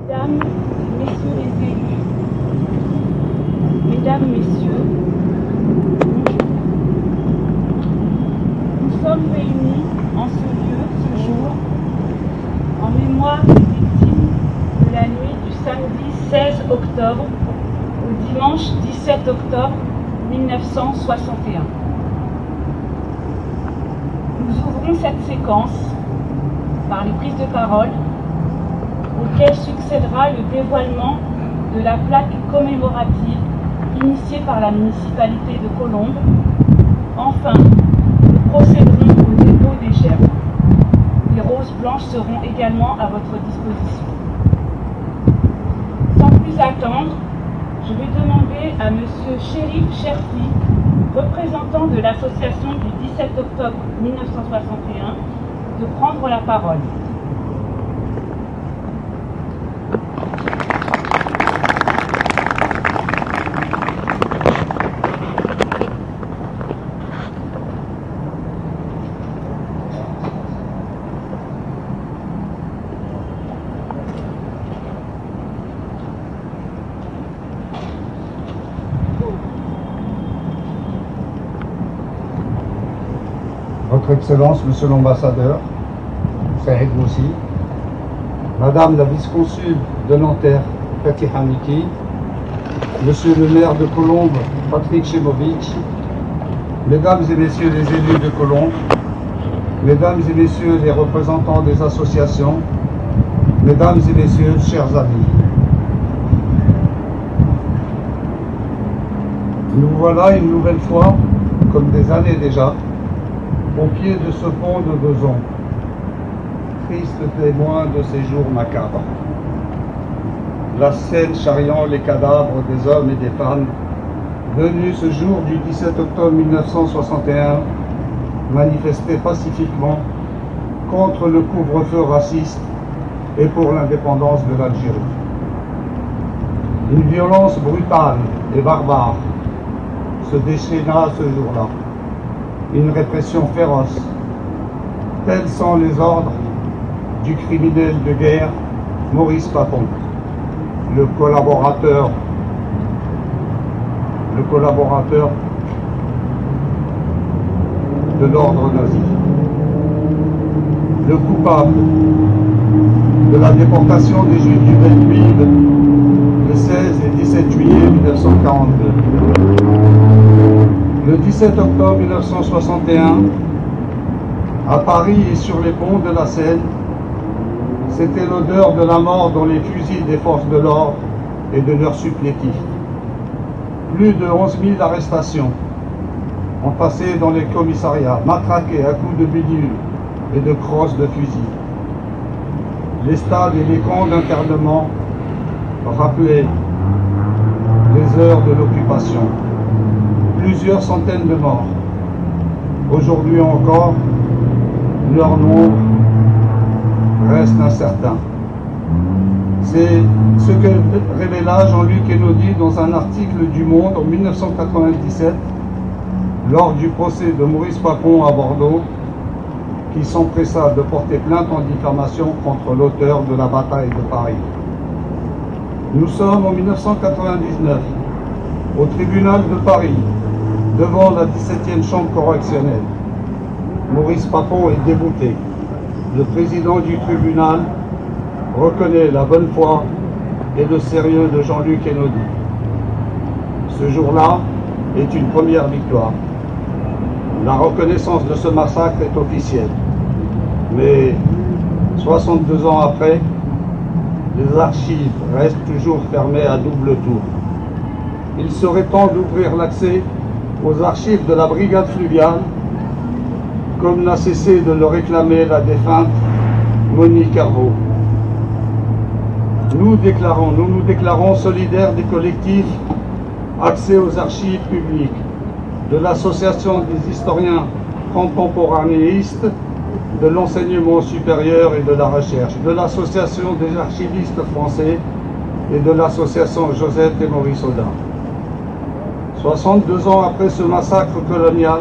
Mesdames, Messieurs les élus, Mesdames, Messieurs, nous sommes réunis en ce lieu, ce jour, en mémoire des victimes de la nuit du samedi 16 octobre au dimanche 17 octobre 1961. Nous ouvrons cette séquence par les prises de parole auquel succédera le dévoilement de la plaque commémorative initiée par la municipalité de Colombes. Enfin, nous procéderons au dépôt des germes. Des roses blanches seront également à votre disposition. Sans plus attendre, je vais demander à M. Chérif Cherfi, représentant de l'association du 17 octobre 1961, de prendre la parole. Votre Excellence, Monsieur l'Ambassadeur, Saïd Moussi, Madame la Vice-Consul de Nanterre, Fatiha Miki, Monsieur le maire de Colombes, Patrick Chemovic, Mesdames et Messieurs les élus de Colombes, Mesdames et Messieurs les représentants des associations, Mesdames et Messieurs, chers amis. Nous voilà une nouvelle fois, comme des années déjà, au pied de ce pont de Besançon, triste témoin de ces jours macabres. La Seine charriant les cadavres des hommes et des femmes, venus ce jour du 17 octobre 1961, manifester pacifiquement contre le couvre-feu raciste et pour l'indépendance de l'Algérie. Une violence brutale et barbare se déchaîna ce jour-là. Une répression féroce. Tels sont les ordres du criminel de guerre Maurice Papon, le collaborateur de l'ordre nazi, le coupable de la déportation des Juifs du Veldiv le 16 et 17 juillet 1942. Le 17 octobre 1961, à Paris et sur les ponts de la Seine, c'était l'odeur de la mort dans les fusils des forces de l'ordre et de leurs supplétifs. Plus de 11 000 arrestations ont passé dans les commissariats, matraqués à coups de bidule et de crosses de fusil. Les stades et les camps d'internement rappelaient les heures de l'occupation. Plusieurs centaines de morts. Aujourd'hui encore, leur nombre reste incertain. C'est ce que révéla Jean-Luc Hénaudy dans un article du Monde en 1997, lors du procès de Maurice Papon à Bordeaux, qui s'empressa de porter plainte en diffamation contre l'auteur de la bataille de Paris. Nous sommes en 1999, au tribunal de Paris, devant la 17e chambre correctionnelle. Maurice Papon est débouté. Le président du tribunal reconnaît la bonne foi et le sérieux de Jean-Luc Hénaudy. Ce jour-là est une première victoire. La reconnaissance de ce massacre est officielle. Mais 62 ans après, les archives restent toujours fermées à double tour. Il serait temps d'ouvrir l'accès aux archives de la brigade fluviale, comme n'a cessé de le réclamer la défunte Monique Herveau. Nous nous déclarons solidaires des collectifs Accès aux archives publiques, de l'Association des historiens contemporanéistes, de l'enseignement supérieur et de la recherche, de l'Association des archivistes français et de l'Association Joseph et Maurice Audin. 62 ans après ce massacre colonial,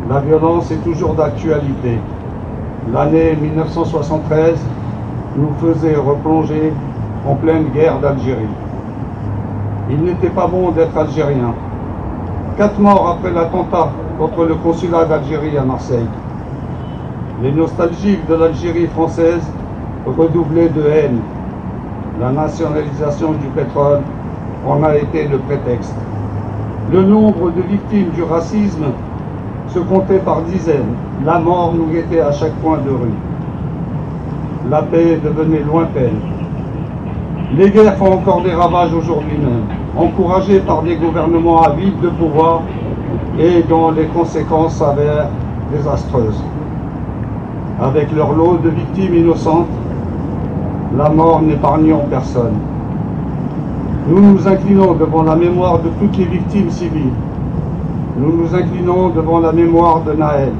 la violence est toujours d'actualité. L'année 1973 nous faisait replonger en pleine guerre d'Algérie. Il n'était pas bon d'être algérien. 4 morts après l'attentat contre le consulat d'Algérie à Marseille. Les nostalgiques de l'Algérie française redoublaient de haine. La nationalisation du pétrole en a été le prétexte. Le nombre de victimes du racisme se comptait par dizaines. La mort nous guettait à chaque coin de rue. La paix devenait lointaine. Les guerres font encore des ravages aujourd'hui même, encouragées par des gouvernements avides de pouvoir et dont les conséquences s'avèrent désastreuses. Avec leur lot de victimes innocentes, la mort n'épargnant personne. Nous nous inclinons devant la mémoire de toutes les victimes civiles. Nous nous inclinons devant la mémoire de Naël,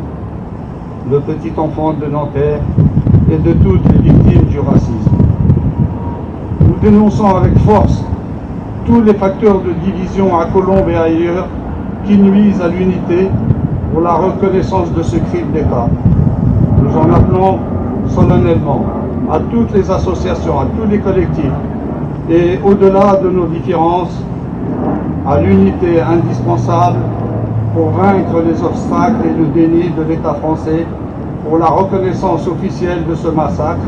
le petit enfant de Nanterre, et de toutes les victimes du racisme. Nous dénonçons avec force tous les facteurs de division à Colombes et ailleurs qui nuisent à l'unité pour la reconnaissance de ce crime d'État. Nous en appelons solennellement à toutes les associations, à tous les collectifs et au-delà de nos différences, à l'unité indispensable pour vaincre les obstacles et le déni de l'État français, pour la reconnaissance officielle de ce massacre,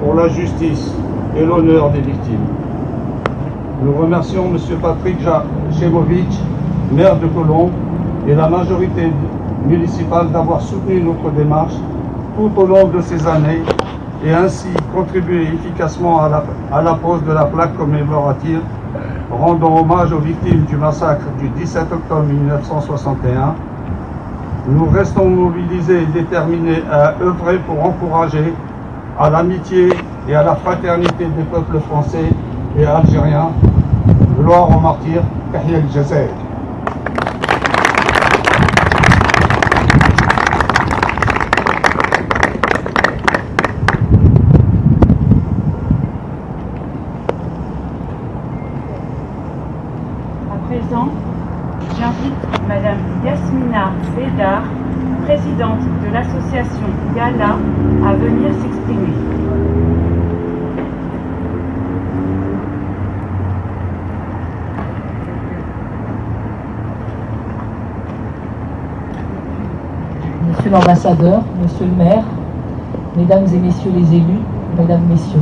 pour la justice et l'honneur des victimes. Nous remercions M. Patrick Chemovic, maire de Colombes, et la majorité municipale d'avoir soutenu notre démarche tout au long de ces années et ainsi contribué efficacement à la pose de la plaque commémorative rendant hommage aux victimes du massacre du 17 octobre 1961. Nous restons mobilisés et déterminés à œuvrer pour encourager à l'amitié et à la fraternité des peuples français et algériens. Gloire aux martyrs, Tahia el-Jazair. J'invite Madame Yasmina Bédard, présidente de l'association Gala, à venir s'exprimer. Monsieur l'ambassadeur, monsieur le maire, mesdames et messieurs les élus, mesdames, messieurs.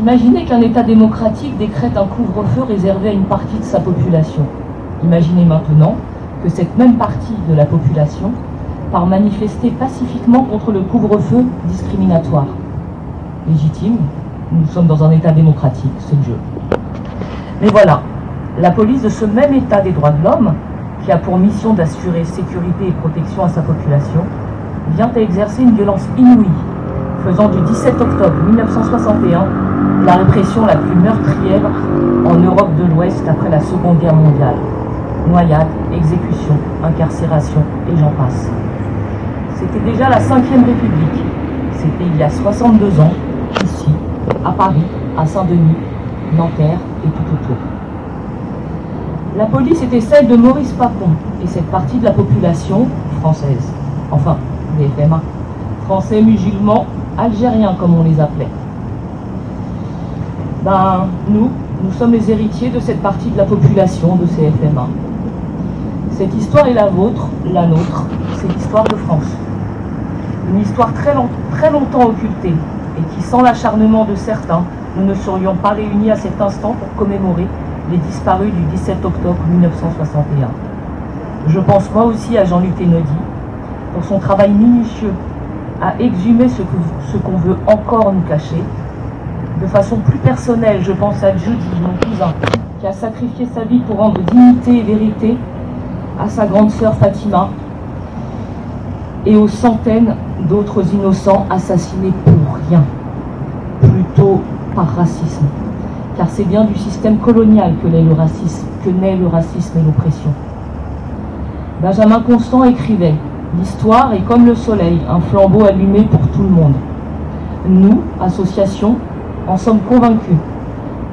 Imaginez qu'un État démocratique décrète un couvre-feu réservé à une partie de sa population. Imaginez maintenant que cette même partie de la population part manifester pacifiquement contre le couvre-feu discriminatoire. Légitime, nous sommes dans un État démocratique, c'est le jeu. Mais voilà, la police de ce même État des droits de l'homme, qui a pour mission d'assurer sécurité et protection à sa population, vient à exercer une violence inouïe, faisant du 17 octobre 1961 la répression la plus meurtrière en Europe de l'Ouest après la Seconde Guerre mondiale. Noyades, exécutions, incarcération et j'en passe. C'était déjà la 5e République. C'était il y a 62 ans, ici, à Paris, à Saint-Denis, Nanterre et tout autour. La police était celle de Maurice Papon et cette partie de la population française, enfin, des FMA, français musulmans, algériens comme on les appelait. Nous sommes les héritiers de cette partie de la population de ces FMA. Cette histoire est la vôtre, la nôtre, c'est l'histoire de France. Une histoire très longtemps occultée et qui, sans l'acharnement de certains, nous ne serions pas réunis à cet instant pour commémorer les disparus du 17 octobre 1961. Je pense moi aussi à Jean-Luc Thénaudy pour son travail minutieux à exhumer ce qu'on veut encore nous cacher. De façon plus personnelle, je pense à Judy, mon cousin, qui a sacrifié sa vie pour rendre dignité et vérité à sa grande sœur Fatima et aux centaines d'autres innocents assassinés pour rien, plutôt par racisme, car c'est bien du système colonial que naît le racisme et l'oppression. Benjamin Constant écrivait « L'histoire est comme le soleil, un flambeau allumé pour tout le monde. Nous, association, en sommes convaincus.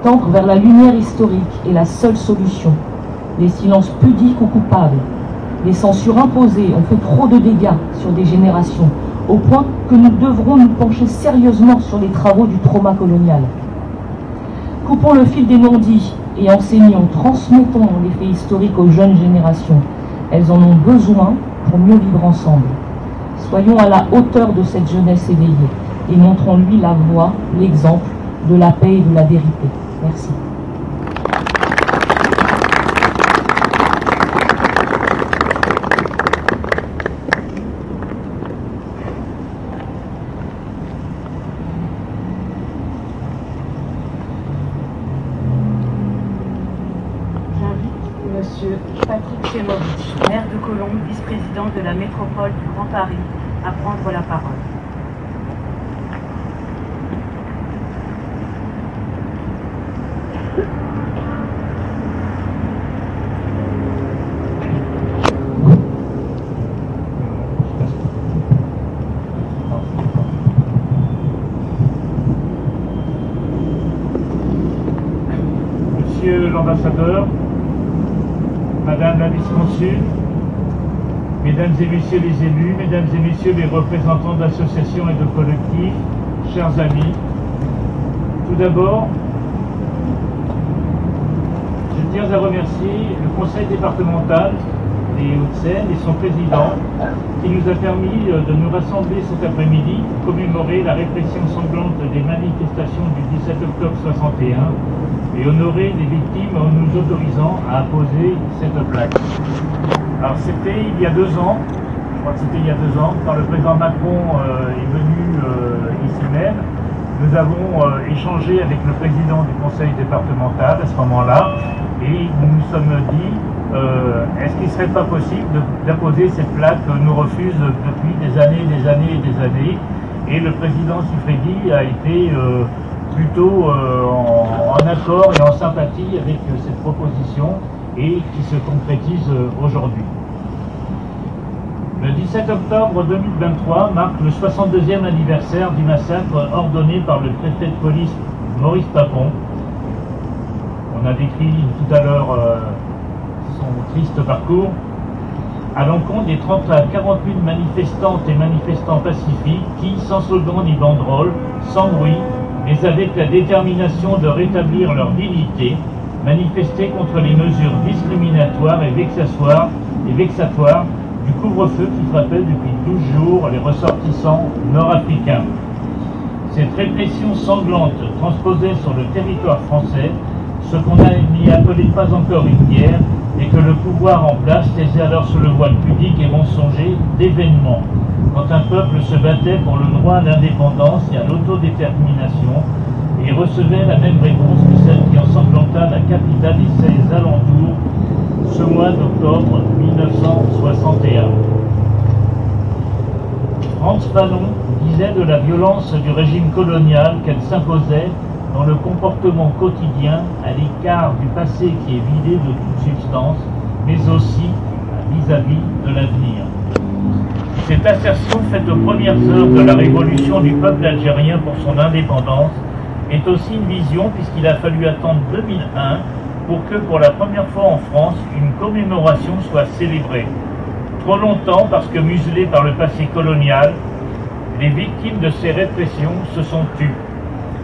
Tendre vers la lumière historique est la seule solution. Les silences pudiques ou coupables, les censures imposées ont fait trop de dégâts sur des générations, au point que nous devrons nous pencher sérieusement sur les travaux du trauma colonial. Coupons le fil des non-dits et enseignons, transmettons les faits historiques aux jeunes générations. Elles en ont besoin pour mieux vivre ensemble. Soyons à la hauteur de cette jeunesse éveillée et montrons-lui la voie, l'exemple de la paix et de la vérité. Merci. Monsieur Patrick Chemovitch, maire de Colombes, vice-président de la métropole du Grand Paris, à prendre la parole. Monsieur l'ambassadeur, Madame la vice-consul, Mesdames et Messieurs les élus, Mesdames et Messieurs les représentants d'associations et de collectifs, chers amis, tout d'abord, je tiens à remercier le Conseil départemental des Hauts-de-Seine et son président qui nous a permis de nous rassembler cet après-midi pour commémorer la répression sanglante des manifestations du 17 octobre 61 et honorer les victimes en nous autorisant à apposer cette plaque. Alors c'était il y a 2 ans, je crois que c'était il y a 2 ans, quand le président Macron est venu ici même. Nous avons échangé avec le président du conseil départemental à ce moment-là et nous nous sommes dit est-ce qu'il ne serait pas possible d'apposer cette plaque que nous refuse depuis des années et des années et des années. Et le président Siffredi a été plutôt en accord et en sympathie avec cette proposition et qui se concrétise aujourd'hui. Le 17 octobre 2023 marque le 62e anniversaire du massacre ordonné par le préfet de police Maurice Papon. On a décrit tout à l'heure son triste parcours à l'encontre des 30 à 40 000 manifestantes et manifestants pacifiques qui, sans slogan ni banderole, sans bruit, mais avec la détermination de rétablir leur dignité, manifestaient contre les mesures discriminatoires et vexatoires du couvre-feu qui frappait depuis 12 jours les ressortissants nord-africains. Cette répression sanglante transposait sur le territoire français ce qu'on n'y appelait pas encore une guerre et que le pouvoir en place taisait alors sous le voile pudique et mensonger d'événements. Quand un peuple se battait pour le droit à l'indépendance et à l'autodétermination et recevait la même réponse que celle qui ensanglanta la capitale et ses alentours ce mois d'octobre 1961. Frantz Fanon disait de la violence du régime colonial qu'elle s'imposait dans le comportement quotidien à l'écart du passé qui est vidé de toute substance, mais aussi vis-à-vis de l'avenir. Cette assertion faite aux premières heures de la révolution du peuple algérien pour son indépendance est aussi une vision puisqu'il a fallu attendre 2001 pour que, pour la première fois en France, une commémoration soit célébrée. Trop longtemps parce que muselées par le passé colonial, les victimes de ces répressions se sont tues.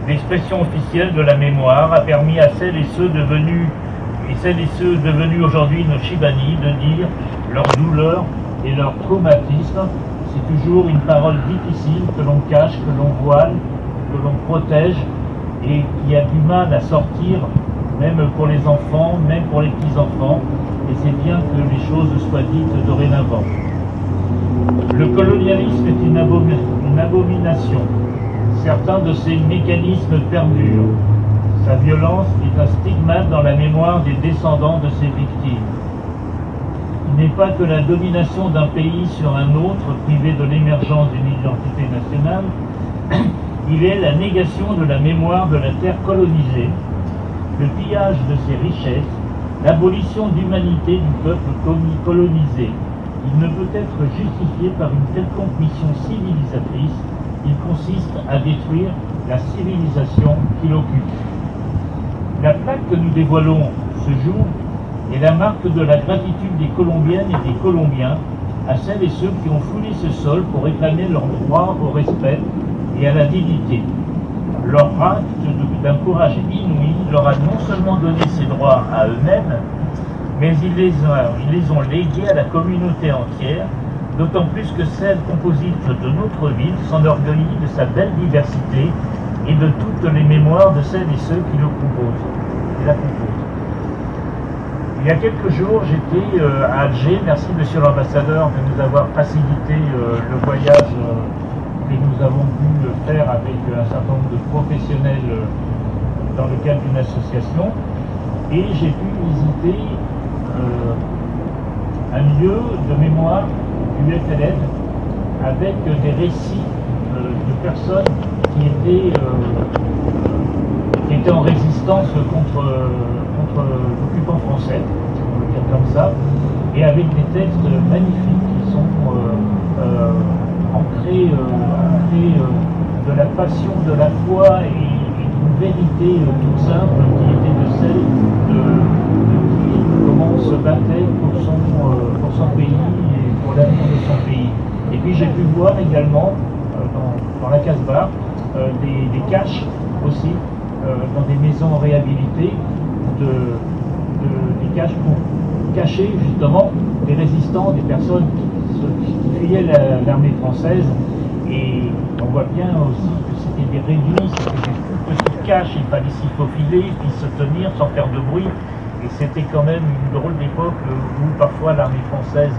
L'expression officielle de la mémoire a permis à celles et ceux devenus aujourd'hui nos Chibani de dire leur douleur et leur traumatisme. C'est toujours une parole difficile que l'on cache, que l'on voile, que l'on protège et qui a du mal à sortir, même pour les enfants, même pour les petits-enfants, et c'est bien que les choses soient dites dorénavant. Le colonialisme est une abomination. Certains de ces mécanismes perdurent. Sa violence est un stigmate dans la mémoire des descendants de ses victimes. Il n'est pas que la domination d'un pays sur un autre, privé de l'émergence d'une identité nationale, il est la négation de la mémoire de la terre colonisée, le pillage de ses richesses, l'abolition d'humanité du peuple colonisé. Il ne peut être justifié par une quelconque mission civilisatrice. Il consiste à détruire la civilisation qu'il occupe. La plaque que nous dévoilons ce jour est la marque de la gratitude des Colombiennes et des Colombiens à celles et ceux qui ont foulé ce sol pour réclamer leur droit au respect et à la dignité. Leur acte d'un courage inouï leur a non seulement donné ces droits à eux-mêmes, mais ils les ont légués à la communauté entière, d'autant plus que celle composite de notre ville s'enorgueillit de sa belle diversité et de toutes les mémoires de celles et ceux qui la composent. Il y a quelques jours, j'étais à Alger. Merci, monsieur l'ambassadeur, de nous avoir facilité le voyage que nous avons pu faire avec un certain nombre de professionnels dans le cadre d'une association. Et j'ai pu visiter un lieu de mémoire du FLN avec des récits de personnes qui étaient en résistance contre l'occupant français, on va dire comme ça, et avec des textes magnifiques qui sont ancrés de la passion, de la foi et d'une vérité toute simple qui était de celle de comment on se battait pour son pays et pour l'avenir de son pays. Et puis j'ai pu voir également dans la Casbah des caches aussi, dans des maisons réhabilitées, des caches pour cacher justement des résistants, des personnes qui fuyaient l'armée française. Et on voit bien aussi que c'était des réduits, c'était des petites caches, il fallait s'y faufiler, puis se tenir sans faire de bruit. Et c'était quand même une drôle d'époque où parfois l'armée française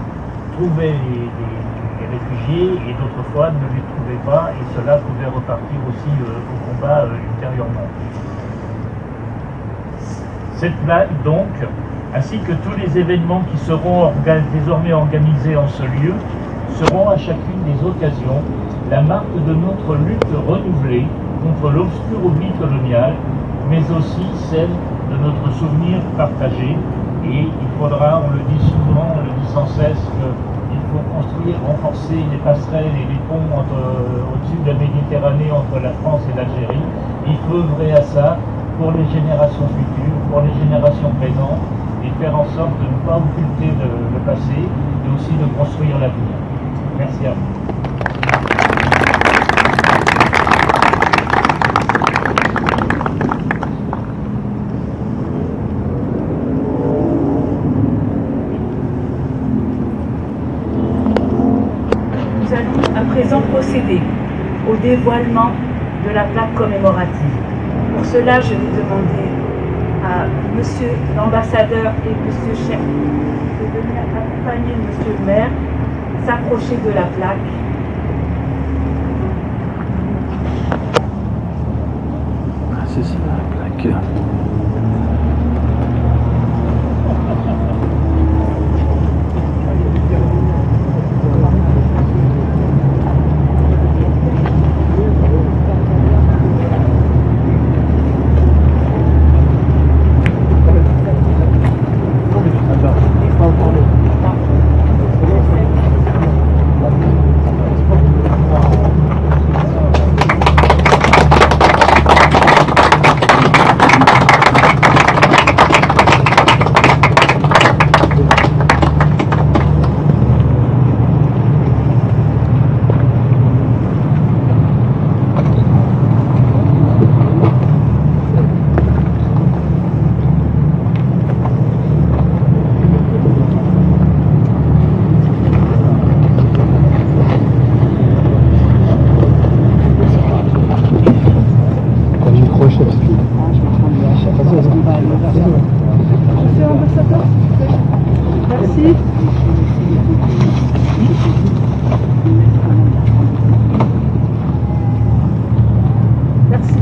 trouvait les réfugiés et d'autres fois ne les trouvait pas, et cela pouvait repartir aussi au combat ultérieurement. Cette plaque donc, ainsi que tous les événements qui seront désormais organisés en ce lieu, seront à chacune des occasions la marque de notre lutte renouvelée contre l'obscur oubli colonial, mais aussi celle de notre souvenir partagé. Et il faudra, on le dit souvent, on le dit sans cesse, qu'il faut construire, renforcer les passerelles et les ponts au-dessus de la Méditerranée entre la France et l'Algérie. Il faut œuvrer à ça pour les générations futures, pour les générations présentes, et faire en sorte de ne pas occulter le passé, et aussi de construire l'avenir. Merci à vous. Nous allons à présent procéder au dévoilement de la plaque commémorative. Pour cela, je vais demander à monsieur l'ambassadeur et monsieur Chef de venir accompagner monsieur le maire, s'approcher de la plaque. C'est ça la plaque. Merci. Merci.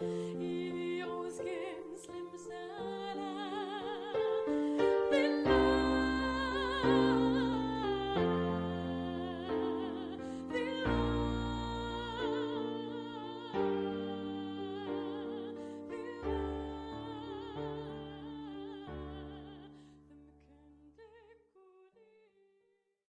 Hey.